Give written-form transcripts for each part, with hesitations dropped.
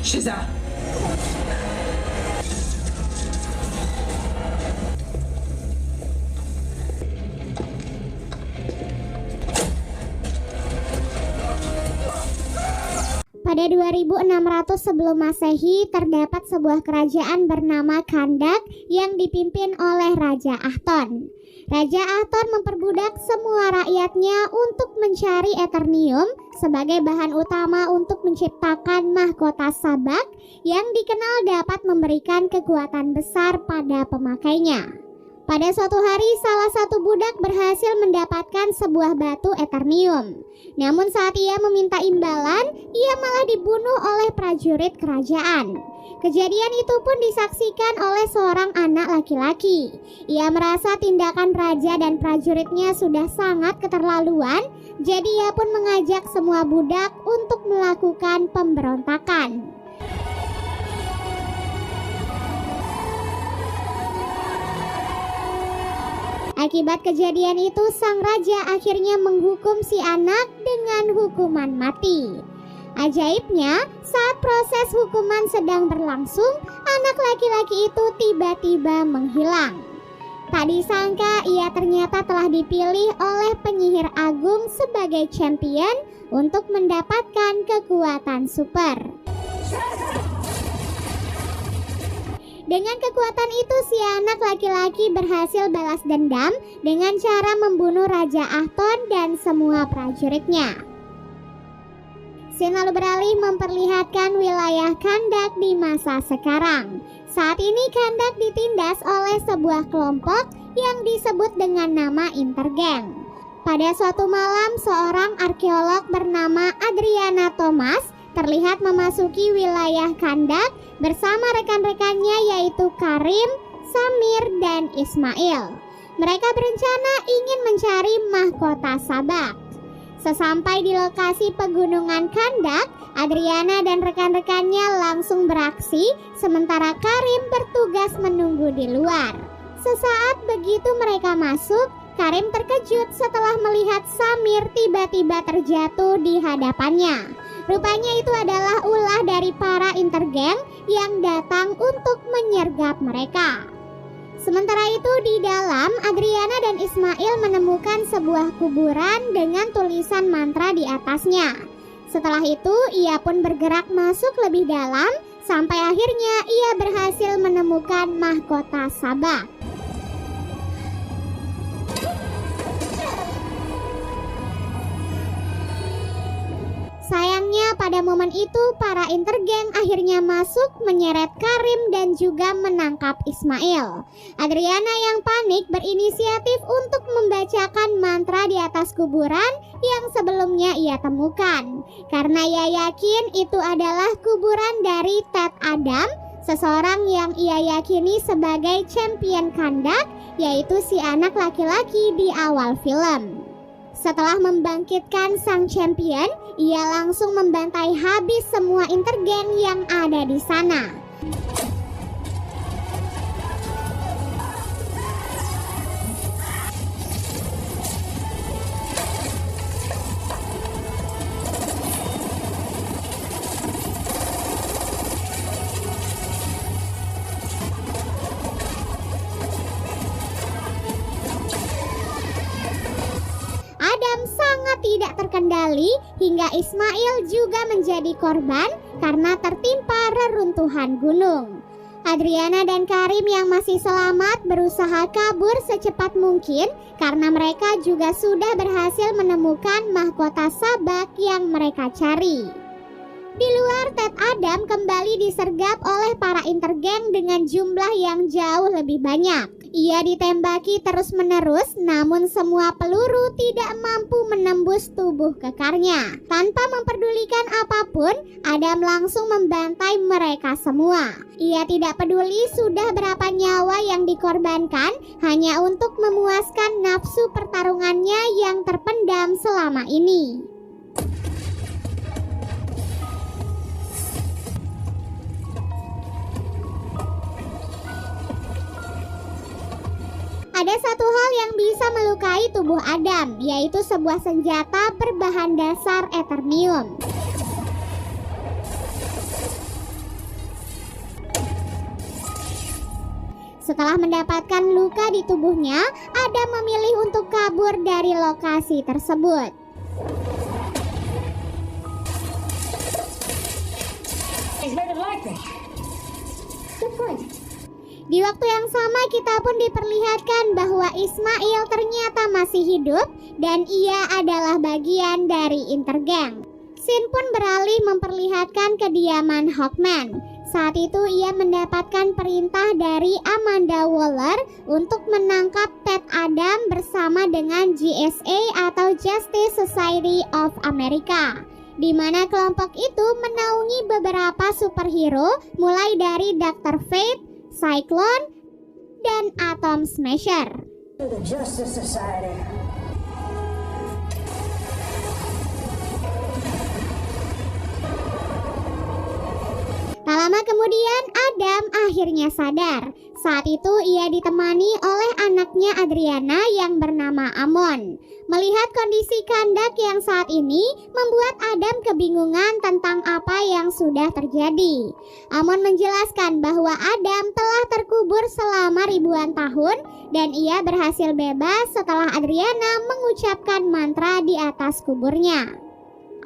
Shiza. Pada 2600 sebelum Masehi terdapat sebuah kerajaan bernama Kandak yang dipimpin oleh Raja Ahton. Raja Ahton memperbudak semua rakyatnya untuk mencari Eternium sebagai bahan utama untuk menciptakan mahkota Sabak yang dikenal dapat memberikan kekuatan besar pada pemakainya. Pada suatu hari, salah satu budak berhasil mendapatkan sebuah batu Eternium. Namun saat ia meminta imbalan, ia malah dibunuh oleh prajurit kerajaan. Kejadian itu pun disaksikan oleh seorang anak laki-laki. Ia merasa tindakan raja dan prajuritnya sudah sangat keterlaluan, jadi ia pun mengajak semua budak untuk melakukan pemberontakan. Akibat kejadian itu, sang raja akhirnya menghukum si anak dengan hukuman mati. Ajaibnya, saat proses hukuman sedang berlangsung, anak laki-laki itu tiba-tiba menghilang. Tak disangka ia ternyata telah dipilih oleh penyihir agung sebagai champion untuk mendapatkan kekuatan super. Dengan kekuatan itu, si anak laki-laki berhasil balas dendam dengan cara membunuh Raja Ahton dan semua prajuritnya. Scene lalu beralih memperlihatkan wilayah Kandak di masa sekarang. Saat ini Kandak ditindas oleh sebuah kelompok yang disebut dengan nama Intergang. Pada suatu malam, seorang arkeolog bernama Adriana Thomas terlihat memasuki wilayah Kandak bersama rekan-rekannya yaitu Karim, Samir, dan Ismail. Mereka berencana ingin mencari mahkota Sabak. Sesampai di lokasi pegunungan Kandak, Adriana dan rekan-rekannya langsung beraksi, sementara Karim bertugas menunggu di luar. Sesaat begitu mereka masuk, Karim terkejut setelah melihat Samir tiba-tiba terjatuh di hadapannya. Rupanya itu adalah ulah dari para Intergang yang datang untuk menyergap mereka. Sementara itu di dalam, Adriana dan Ismail menemukan sebuah kuburan dengan tulisan mantra di atasnya. Setelah itu ia pun bergerak masuk lebih dalam sampai akhirnya ia berhasil menemukan mahkota Sabak. Sayangnya pada momen itu para Intergang akhirnya masuk menyeret Karim dan juga menangkap Ismail. Adriana yang panik berinisiatif untuk membacakan mantra di atas kuburan yang sebelumnya ia temukan. Karena ia yakin itu adalah kuburan dari Ted Adam, seseorang yang ia yakini sebagai champion Kandak, yaitu si anak laki-laki di awal film. Setelah membangkitkan sang champion, ia langsung membantai habis semua Intergang yang ada di sana. Tidak terkendali hingga Ismail juga menjadi korban karena tertimpa reruntuhan gunung. Adriana dan Karim yang masih selamat berusaha kabur secepat mungkin karena mereka juga sudah berhasil menemukan mahkota Sabak yang mereka cari. Di luar, Ted Adam kembali disergap oleh para Intergang dengan jumlah yang jauh lebih banyak. Ia ditembaki terus-menerus, namun semua peluru tidak mampu menembus tubuh kekarnya. Tanpa memperdulikan apapun, Adam langsung membantai mereka semua. Ia tidak peduli sudah berapa nyawa yang dikorbankan, hanya untuk memuaskan nafsu pertarungannya yang terpendam selama ini. Ada satu hal yang bisa melukai tubuh Adam, yaitu sebuah senjata berbahan dasar Eternium. Setelah mendapatkan luka di tubuhnya, Adam memilih untuk kabur dari lokasi tersebut. Di waktu yang sama kita pun diperlihatkan bahwa Ismail ternyata masih hidup dan ia adalah bagian dari Intergang. Scene pun beralih memperlihatkan kediaman Hawkman. Saat itu ia mendapatkan perintah dari Amanda Waller untuk menangkap Ted Adam bersama dengan GSA atau Justice Society of America, di mana kelompok itu menaungi beberapa superhero mulai dari Dr. Fate, Cyclone, dan Atom Smasher. The Justice Society. Tak lama kemudian Adam akhirnya sadar. Saat itu ia ditemani oleh anaknya Adriana yang bernama Amon. Melihat kondisi Kandak yang saat ini membuat Adam kebingungan tentang apa yang sudah terjadi. Amon menjelaskan bahwa Adam telah terkubur selama ribuan tahun dan ia berhasil bebas setelah Adriana mengucapkan mantra di atas kuburnya.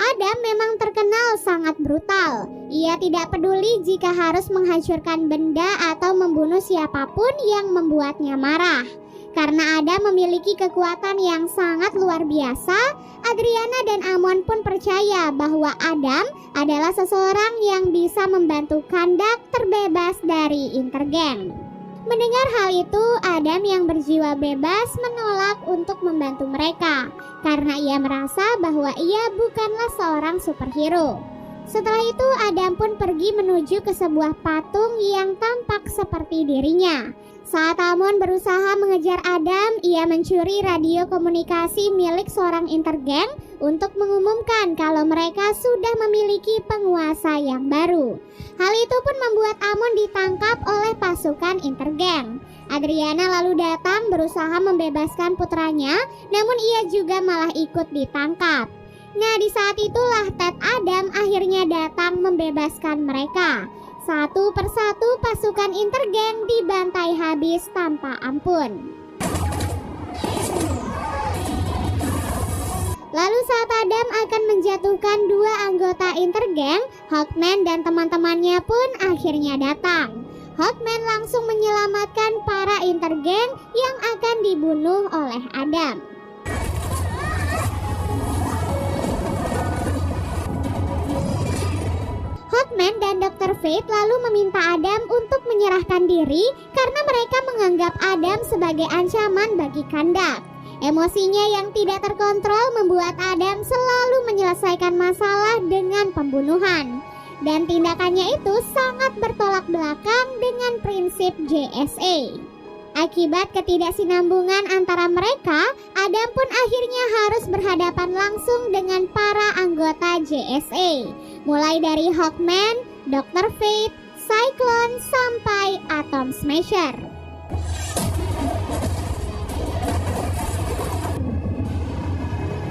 Adam memang terkenal sangat brutal. Ia tidak peduli jika harus menghancurkan benda atau membunuh siapapun yang membuatnya marah. Karena Adam memiliki kekuatan yang sangat luar biasa, Adriana dan Amon pun percaya bahwa Adam adalah seseorang yang bisa membantu Kandak terbebas dari Intergang. Mendengar hal itu, Adam yang berjiwa bebas menolak untuk membantu mereka karena ia merasa bahwa ia bukanlah seorang superhero. Setelah itu, Adam pun pergi menuju ke sebuah patung yang tampak seperti dirinya. Saat Amon berusaha mengejar Adam, ia mencuri radio komunikasi milik seorang Intergang untuk mengumumkan kalau mereka sudah memiliki penguasa yang baru. Hal itu pun membuat Amon ditangkap oleh pasukan Intergang. Adriana lalu datang berusaha membebaskan putranya, namun ia juga malah ikut ditangkap. Nah, di saat itulah Ted Adam akhirnya datang membebaskan mereka. Satu persatu pasukan Intergang dibantai habis tanpa ampun. Lalu saat Adam akan menjatuhkan dua anggota Intergang, Hawkman dan teman-temannya pun akhirnya datang. Hawkman langsung menyelamatkan para Intergang yang akan dibunuh oleh Adam. Hawkman dan Dr. Fate lalu meminta Adam untuk menyerahkan diri karena mereka menganggap Adam sebagai ancaman bagi Kandak. Emosinya yang tidak terkontrol membuat Adam selalu menyelesaikan masalah dengan pembunuhan. Dan tindakannya itu sangat bertolak belakang dengan prinsip JSA. Akibat ketidaksinambungan antara mereka, Adam pun akhirnya harus berhadapan langsung dengan para anggota JSA, mulai dari Hawkman, Dr. Fate, Cyclone, sampai Atom Smasher.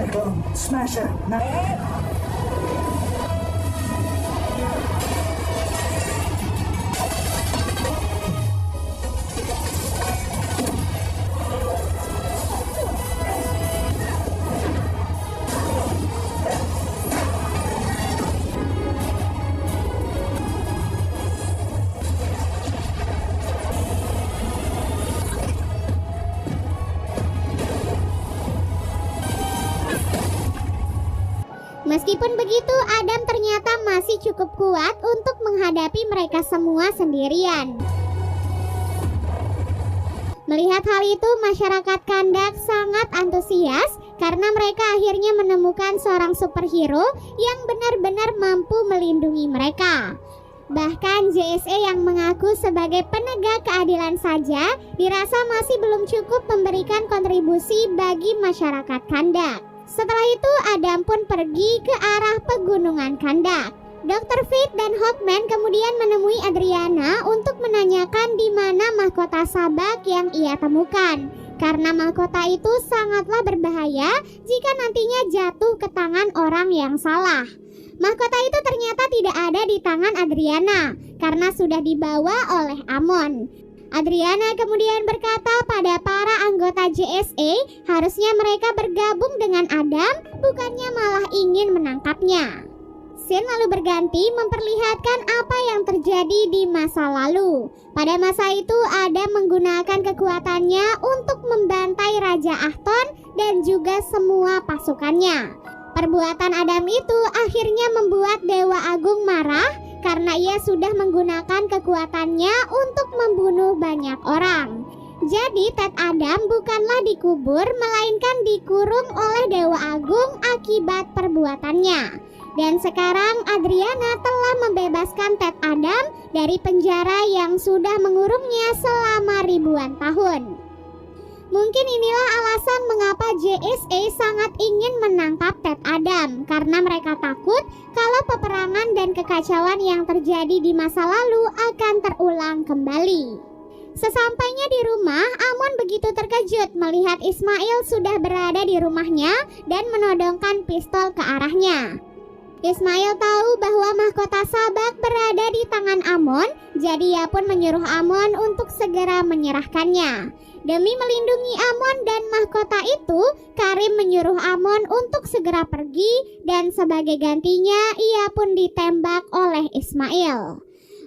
Atom Smasher. Meskipun begitu, Adam ternyata masih cukup kuat untuk menghadapi mereka semua sendirian. Melihat hal itu, masyarakat Kandak sangat antusias karena mereka akhirnya menemukan seorang superhero yang benar-benar mampu melindungi mereka. Bahkan JSA yang mengaku sebagai penegak keadilan saja dirasa masih belum cukup memberikan kontribusi bagi masyarakat Kandak. Setelah itu Adam pun pergi ke arah pegunungan Kandak. Dr. Fate dan Hawkman kemudian menemui Adriana untuk menanyakan di mana mahkota sabak yang ia temukan. Karena mahkota itu sangatlah berbahaya jika nantinya jatuh ke tangan orang yang salah. Mahkota itu ternyata tidak ada di tangan Adriana karena sudah dibawa oleh Amon. Adriana kemudian berkata pada para anggota JSA harusnya mereka bergabung dengan Adam, bukannya malah ingin menangkapnya. Scene lalu berganti memperlihatkan apa yang terjadi di masa lalu. Pada masa itu Adam menggunakan kekuatannya untuk membantai Raja Ahton dan juga semua pasukannya. Perbuatan Adam itu akhirnya membuat Dewa Agung marah karena ia sudah menggunakan kekuatannya untuk membunuh banyak orang. Jadi Ted Adam bukanlah dikubur melainkan dikurung oleh Dewa Agung akibat perbuatannya. Dan sekarang Adriana telah membebaskan Ted Adam dari penjara yang sudah mengurungnya selama ribuan tahun. Mungkin inilah alasan mengapa JSA sangat ingin menangkap Ted Adam, karena mereka takut kalau peperangan dan kekacauan yang terjadi di masa lalu akan terulang kembali. Sesampainya di rumah, Amon begitu terkejut melihat Ismail sudah berada di rumahnya dan menodongkan pistol ke arahnya. Ismail tahu bahwa mahkota Sabak berada di tangan Amon, jadi ia pun menyuruh Amon untuk segera menyerahkannya. Demi melindungi Amon dan mahkota itu, Karim menyuruh Amon untuk segera pergi dan sebagai gantinya ia pun ditembak oleh Ismail.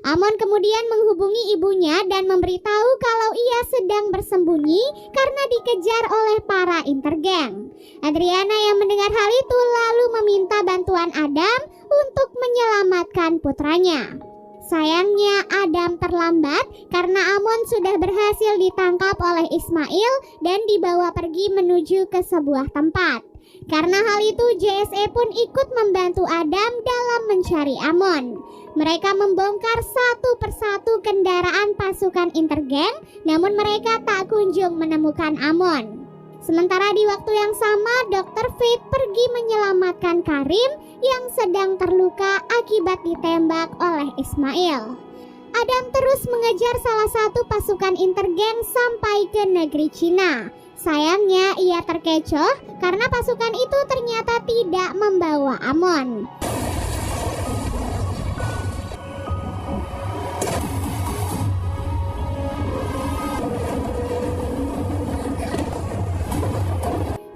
Amon kemudian menghubungi ibunya dan memberitahu kalau ia sedang bersembunyi karena dikejar oleh para intergeng. Adriana yang mendengar hal itu lalu meminta bantuan Adam untuk menyelamatkan putranya. Sayangnya Adam terlambat karena Amon sudah berhasil ditangkap oleh Ismail dan dibawa pergi menuju ke sebuah tempat. Karena hal itu JSA pun ikut membantu Adam dalam mencari Amon. Mereka membongkar satu persatu kendaraan pasukan intergeng, namun mereka tak kunjung menemukan Amon. Sementara di waktu yang sama, Dr. Fate pergi menyelamatkan Karim yang sedang terluka akibat ditembak oleh Ismail. Adam terus mengejar salah satu pasukan intergeng sampai ke negeri Cina. Sayangnya ia terkecoh karena pasukan itu ternyata tidak membawa Amon.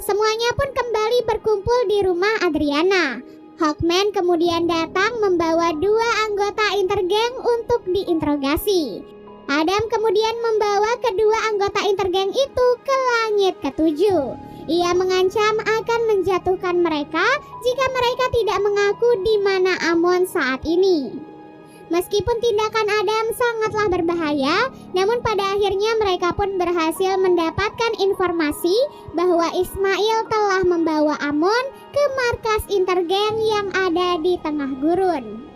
Semuanya pun kembali berkumpul di rumah Adriana. Hawkman kemudian datang membawa 2 anggota intergeng untuk diinterogasi. Adam kemudian membawa kedua anggota intergeng itu ke langit ke-7. Ia mengancam akan menjatuhkan mereka jika mereka tidak mengaku di mana Amon saat ini. Meskipun tindakan Adam sangatlah berbahaya, namun pada akhirnya mereka pun berhasil mendapatkan informasi bahwa Ismail telah membawa Amon ke markas intergeng yang ada di tengah gurun.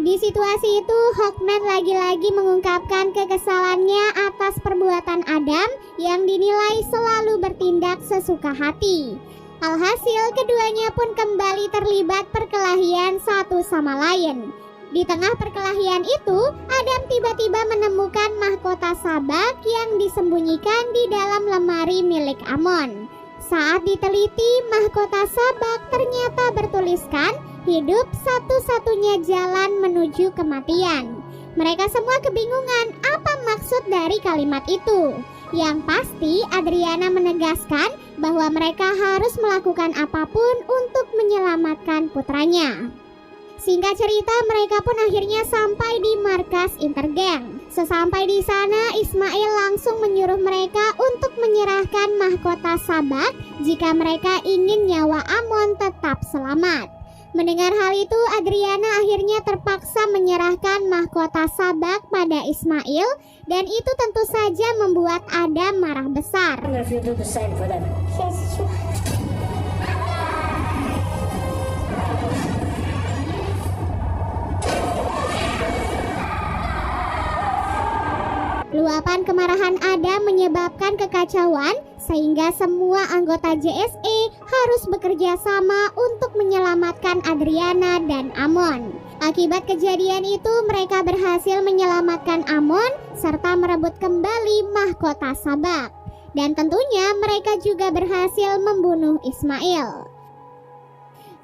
Di situasi itu, Hawkman lagi-lagi mengungkapkan kekesalannya atas perbuatan Adam yang dinilai selalu bertindak sesuka hati. Alhasil, keduanya pun kembali terlibat perkelahian satu sama lain. Di tengah perkelahian itu, Adam tiba-tiba menemukan mahkota Sabak yang disembunyikan di dalam lemari milik Amon. Saat diteliti, mahkota Sabak ternyata bertuliskan hidup satu-satunya jalan menuju kematian. Mereka semua kebingungan apa maksud dari kalimat itu. Yang pasti Adriana menegaskan bahwa mereka harus melakukan apapun untuk menyelamatkan putranya. Singkat cerita, mereka pun akhirnya sampai di markas intergeng. Sesampai di sana, Ismail langsung menyuruh mereka untuk menyerahkan mahkota Sabak jika mereka ingin nyawa Amon tetap selamat. Mendengar hal itu, Adriana akhirnya terpaksa menyerahkan mahkota Sabak pada Ismail, dan itu tentu saja membuat Adam marah besar. If you do the same for them. Luapan kemarahan Adam menyebabkan kekacauan sehingga semua anggota JSA harus bekerja sama untuk menyelamatkan Adriana dan Amon. Akibat kejadian itu, mereka berhasil menyelamatkan Amon serta merebut kembali mahkota Sabak. Dan tentunya mereka juga berhasil membunuh Ismail.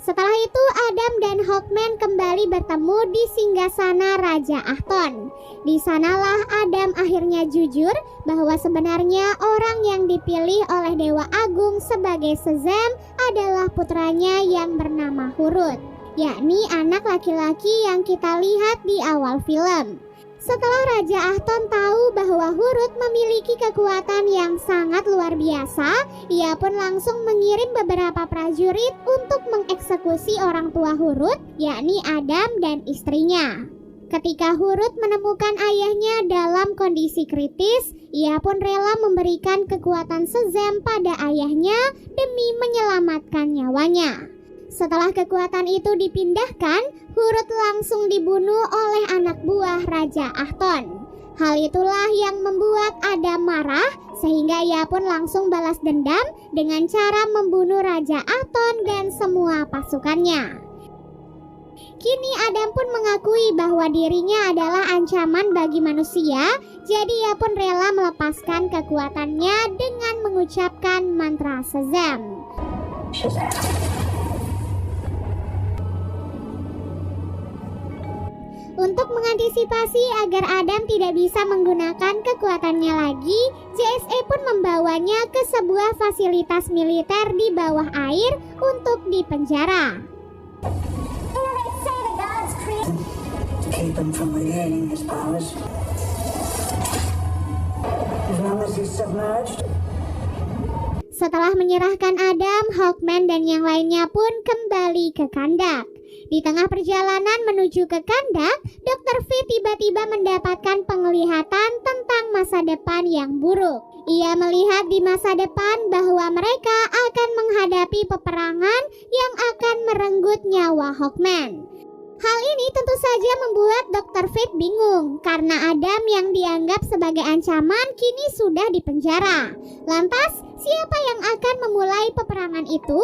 Setelah itu Adam dan Hawkman kembali bertemu di singgasana Raja Ahton. Di sanalah Adam akhirnya jujur bahwa sebenarnya orang yang dipilih oleh Dewa Agung sebagai Shazam adalah putranya yang bernama Hurut, yakni anak laki-laki yang kita lihat di awal film. Setelah Raja Ahton tahu bahwa Hurut memiliki kekuatan yang sangat luar biasa, ia pun langsung mengirim beberapa prajurit untuk mengeksekusi orang tua Hurut, yakni Adam dan istrinya. Ketika Hurut menemukan ayahnya dalam kondisi kritis, ia pun rela memberikan kekuatan Shazam pada ayahnya demi menyelamatkan nyawanya. Setelah kekuatan itu dipindahkan, Hurut langsung dibunuh oleh anak buah Raja Ahton. Hal itulah yang membuat Adam marah, sehingga ia pun langsung balas dendam dengan cara membunuh Raja Ahton dan semua pasukannya. Kini Adam pun mengakui bahwa dirinya adalah ancaman bagi manusia, jadi ia pun rela melepaskan kekuatannya dengan mengucapkan mantra Shazam. Shazam. Untuk mengantisipasi agar Adam tidak bisa menggunakan kekuatannya lagi, JSA pun membawanya ke sebuah fasilitas militer di bawah air untuk dipenjara. Keep him from regaining his powers. As long as he's submerged. Setelah menyerahkan Adam, Hawkman dan yang lainnya pun kembali ke Kandak. Di tengah perjalanan menuju ke Kandak, Dr. Fate tiba-tiba mendapatkan penglihatan tentang masa depan yang buruk. Ia melihat di masa depan bahwa mereka akan menghadapi peperangan yang akan merenggut nyawa Hawkman. Hal ini tentu saja membuat Dr. Fate bingung karena Adam yang dianggap sebagai ancaman kini sudah dipenjara. Lantas, siapa yang akan memulai peperangan itu?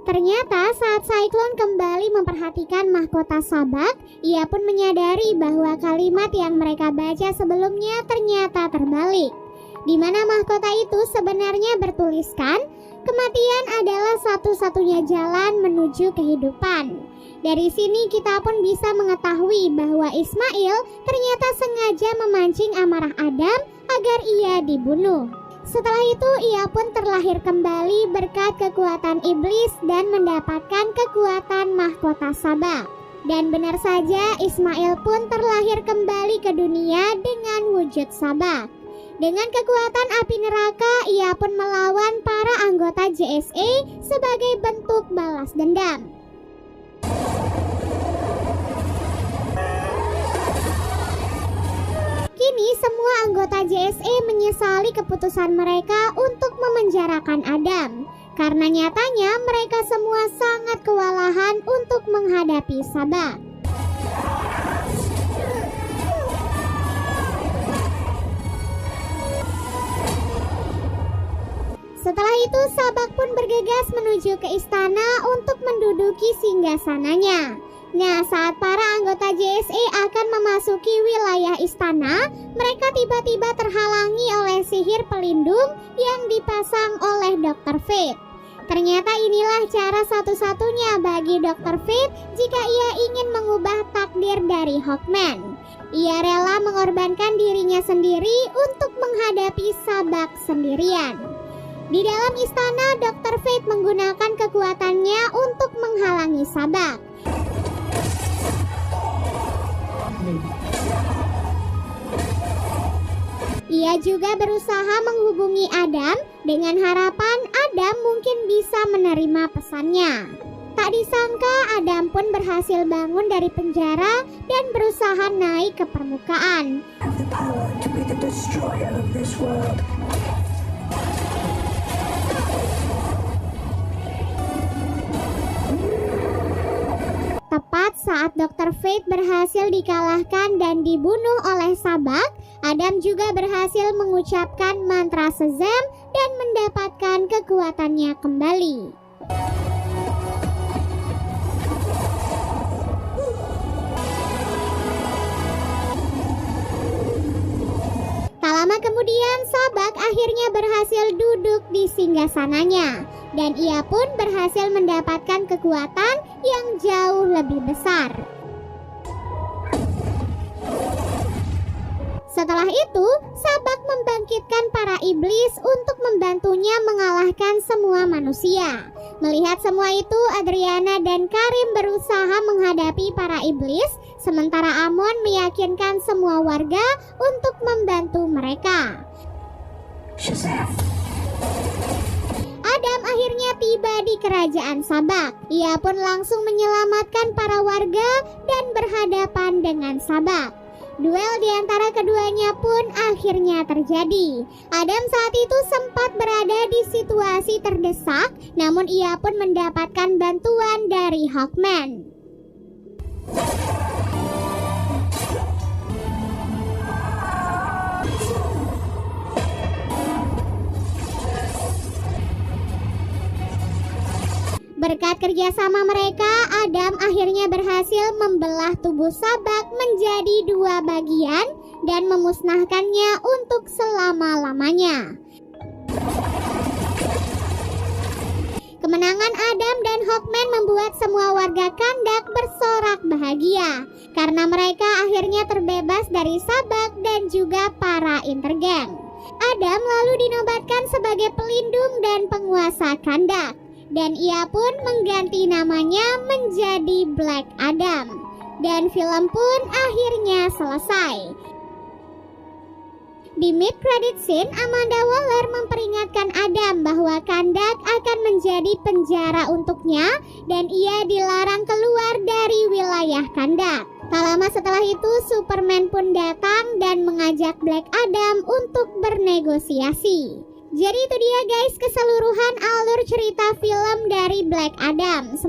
Ternyata saat Cyclone kembali memperhatikan mahkota Sabak, ia pun menyadari bahwa kalimat yang mereka baca sebelumnya ternyata terbalik. Di mana mahkota itu sebenarnya bertuliskan, kematian adalah satu-satunya jalan menuju kehidupan. Dari sini kita pun bisa mengetahui bahwa Ismail ternyata sengaja memancing amarah Adam agar ia dibunuh. Setelah itu ia pun terlahir kembali berkat kekuatan iblis dan mendapatkan kekuatan mahkota Sabak. Dan benar saja Ismail pun terlahir kembali ke dunia dengan wujud Sabak. Dengan kekuatan api neraka ia pun melawan para anggota JSA sebagai bentuk balas dendam. Kini semua anggota JSA menyesali keputusan mereka untuk memenjarakan Adam, karena nyatanya mereka semua sangat kewalahan untuk menghadapi Sabak. Setelah itu Sabak pun bergegas menuju ke istana untuk menduduki singgasananya. Nah, saat para anggota JSA akan memasuki wilayah istana, mereka tiba-tiba terhalangi oleh sihir pelindung yang dipasang oleh Dr. Fate. Ternyata inilah cara satu-satunya bagi Dr. Fate jika ia ingin mengubah takdir dari Hawkman. Ia rela mengorbankan dirinya sendiri untuk menghadapi Sabak sendirian. Di dalam istana, Dr. Fate menggunakan kekuatannya untuk menghalangi Sabak. Ia juga berusaha menghubungi Adam dengan harapan Adam mungkin bisa menerima pesannya. Tak disangka Adam pun berhasil bangun dari penjara dan berusaha naik ke permukaan. Have the power to be the destroyer of this world. Tepat saat Dr. Fate berhasil dikalahkan dan dibunuh oleh Sabak, Adam juga berhasil mengucapkan mantra Shazam dan mendapatkan kekuatannya kembali. Tak lama kemudian Sabak akhirnya berhasil duduk di singgasananya dan ia pun berhasil mendapatkan kekuatan yang jauh lebih besar. Setelah itu, Sabak membangkitkan para iblis untuk membantunya mengalahkan semua manusia. Melihat semua itu, Adriana dan Karim berusaha menghadapi para iblis, sementara Amon meyakinkan semua warga untuk membantu mereka. Shazam! Adam akhirnya tiba di kerajaan Sabak. Ia pun langsung menyelamatkan para warga dan berhadapan dengan Sabak. Duel di antara keduanya pun akhirnya terjadi. Adam saat itu sempat berada di situasi terdesak, namun ia pun mendapatkan bantuan dari Hawkman. Berkat kerjasama mereka, Adam akhirnya berhasil membelah tubuh Sabak menjadi 2 bagian dan memusnahkannya untuk selama-lamanya. Kemenangan Adam dan Hawkman membuat semua warga Kandak bersorak bahagia karena mereka akhirnya terbebas dari Sabak dan juga para intergang. Adam lalu dinobatkan sebagai pelindung dan penguasa Kandak. Dan ia pun mengganti namanya menjadi Black Adam. Dan film pun akhirnya selesai. Di mid-credit scene, Amanda Waller memperingatkan Adam bahwa Kandak akan menjadi penjara untuknya dan ia dilarang keluar dari wilayah Kandak. Tak lama setelah itu, Superman pun datang dan mengajak Black Adam untuk bernegosiasi. Jadi itu dia guys keseluruhan alur cerita film dari Black Adam.